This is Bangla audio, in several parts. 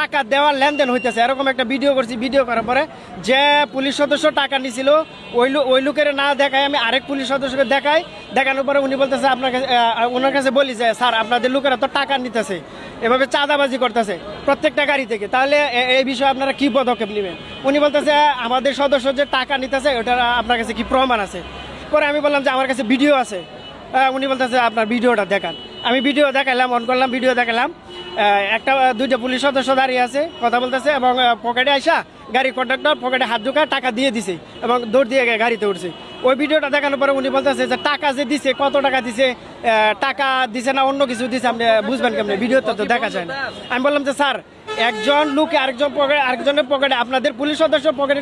টাকা দেওয়ার লেনদেন হইতেছে এরকম একটা ভিডিও করছি। ভিডিও করার পরে যে পুলিশ সদস্য টাকা নিছিল ওই লোকের না দেখায় আমি আরেক পুলিশ সদস্যকে দেখানোর পরে উনি বলতেছে আপনাকে ওনার কাছে বলি যে স্যার আপনাদের লোকেরা তো টাকা নিতেছে, এভাবে চাঁদাবাজি করতেছে প্রত্যেকটা গাড়ি থেকে, তাহলে এই বিষয়ে আপনারা কি পদক্ষেপ নেবেন? উনি বলতেছে আমাদের সদস্য যে টাকা নিতেছে ওটা আপনার কাছে কি প্রমাণ আছে? পরে আমি বললাম যে আমার কাছে ভিডিও আছে। উনি বলতেছে আপনার ভিডিওটা দেখান। আমি ভিডিও দেখালাম, অন করলাম, ভিডিও দেখালাম। দুইটা পুলিশ সদস্য দাঁড়িয়ে আছে, কথা বলতেছে এবং পকেটে আইসা গাড়ি কন্ডাক্টর পকেটে হাত ঢুকায় টাকা দিয়ে দিছে এবং দৌড় দিয়ে গাড়িতে উঠছে। ওই ভিডিওটা দেখানোর পরে উনি বলতেছে যে টাকা যে দিছে, কত টাকা দিছে, টাকা দিছে না অন্য কিছু দিছে, আপনি বুঝবেন কেমনি? ভিডিওটা তো দেখা যায় না। আমি বললাম যে স্যার একজন লোকে আরেকজনের পকেটে, আপনাদের পুলিশ সদস্য পকেটে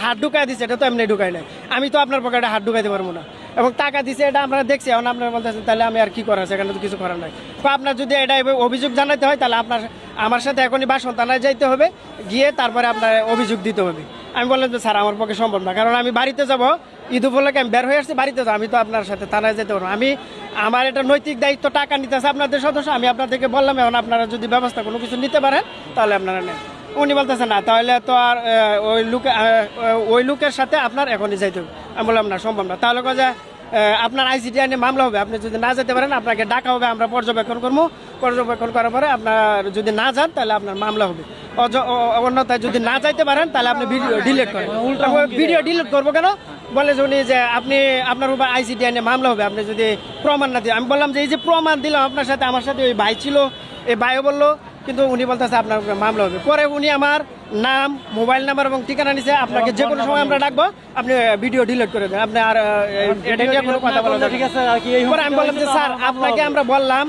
হাত ঢুকাই দিছে, এটা তো এমনি ঢুকাই নাই, আমি তো আপনার পকেটে হাত ঢুকাইতে পারবো না। এবং টাকা দিছে এটা আমরা দেখছি, এখন আপনারা বলতেছেন তাহলে আমি আর কি করার, সেখানে তো কিছু করার নাই। তো আপনার যদি এটা অভিযোগ জানাতে হয় তাহলে আমার সাথে এখনই বাসন থানায় যাইতে হবে, গিয়ে তারপরে আপনার অভিযোগ দিতে হবে। আমি বললাম যে স্যার আমার পক্ষে সম্ভব না, কারণ আমি বাড়িতে যাব, ঈদ উপলক্ষে আমি বের হয়ে আসছি বাড়িতে যাবো, আমি তো আপনার সাথে থানায় যেতে পারবো। আমার এটা নৈতিক দায়িত্ব, টাকা নিতেছে আপনাদের সদস্য, আমি আপনাদেরকে বললাম, এখন আপনারা যদি ব্যবস্থা কোনো কিছু নিতে পারেন তাহলে আপনারা নেন। উনি বলতেছে না, তাহলে তো আর ওই লোকের সাথে আপনার এখনই যাইতে হবে। আমি বললাম না, সম্ভব না। তাহলে যে আপনার আইসিটি আইনে মামলা হবে, আপনি যদি না যেতে পারেন আপনাকে ডাকা হবে, আমরা পর্যবেক্ষণ করবো, পর্যবেক্ষণ করার পরে আপনার যদি না যান তাহলে আপনার মামলা হবে। অন্যথায় যদি না যাইতে পারেন তাহলে আপনি ভিডিও ডিলিট করেন। ভিডিও ডিলিট করবো কেন? বলে যে উনি যে আপনার উপর আইসিটি আইনে মামলা হবে আপনি যদি প্রমাণ না দিয়ে। আমি বললাম যে এই যে প্রমাণ দিলাম আপনার সাথে, আমার সাথে ওই ভাই ছিল, এই ভাইও বললো, কিন্তু উনি বলতেছে আপনার মামলা হবে। পরে উনি আমার নাম, মোবাইল নাম্বার এবং ঠিকানা নিছে, আপনাকে যে কোনো সময় আমরা ডাকবো, আপনি ভিডিও ডিলিট করে দেন, আপনি আর এটা নিয়ে কোনো কথা বলা ঠিক আছে। পরে আমি বললাম যে স্যার আপনাকে আমরা বললাম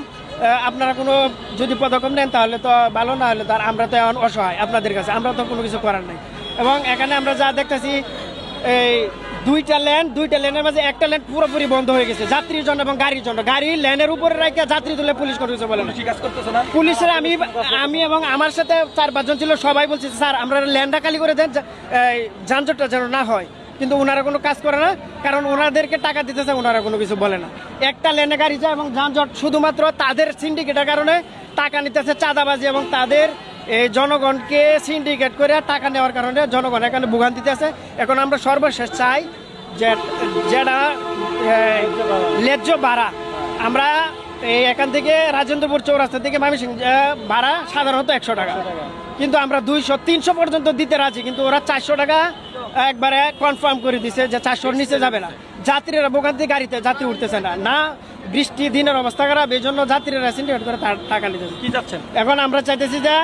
আপনারা কোনো যদি পদক্ষেপ নেন তাহলে তো ভালো, না হলে তার আমরা তো এখন অসহায় আপনাদের কাছে, আমরা তো কোনো কিছু করার নাই। এবং এখানে আমরা যা দেখতেছি এই দুইটা লেনের মাঝে একটা লেন পুরোপুরি বন্ধ হয়ে গেছে যাত্রীর জন্য এবং গাড়ির জন্য। গাড়ি লেনের উপরে রেখে যাত্রী তুলে পুলিশ করতেছে বলে পুলিশের আমি এবং আমার সাথে 4-5 জন ছিল, সবাই বলছে স্যার আমরা লেনটা খালি করে দেন, যানজটটা যেন না হয়। কিন্তু ওনারা কোনো কাজ করে না, কারণ ওনাদেরকে টাকা দিতেছে, ওনারা কোনো কিছু বলে না। একটা লেনে গাড়ি যায় এবং যানজট শুধুমাত্র তাদের সিন্ডিকেটের কারণে টাকা নিতেছে, চাঁদাবাজি, এবং তাদের এই জনগণকে সিন্ডিকেট করে টাকা নেওয়ার কারণে জনগণ এখানে ভোগান্তিতে আছে। এখন আমরা সর্বশেষ চাই যেটা ন্যায্য ভাড়া, আমরা এখান থেকে রাজেন্দ্রপুর চৌরাস্তা থেকে ময়মনসিংহ ভাড়া সাধারণত 100 টাকা, কিন্তু আমরা 200-300 পর্যন্ত দিতে রাজি, কিন্তু ওরা 400 টাকা একবারে কনফার্ম করে দিছে যে 400-র নিচে যাবে না। যাত্রীরা ভোগান্তি, গাড়িতে যাত্রী উঠতেছে না, বৃষ্টি দিনের অবস্থা খারাপ, এই জন্য যাত্রীরা সিন্ডিকেট করে টাকা নিতেছে। কি চাচ্ছেন এখন? আমরা চাইতেছি যে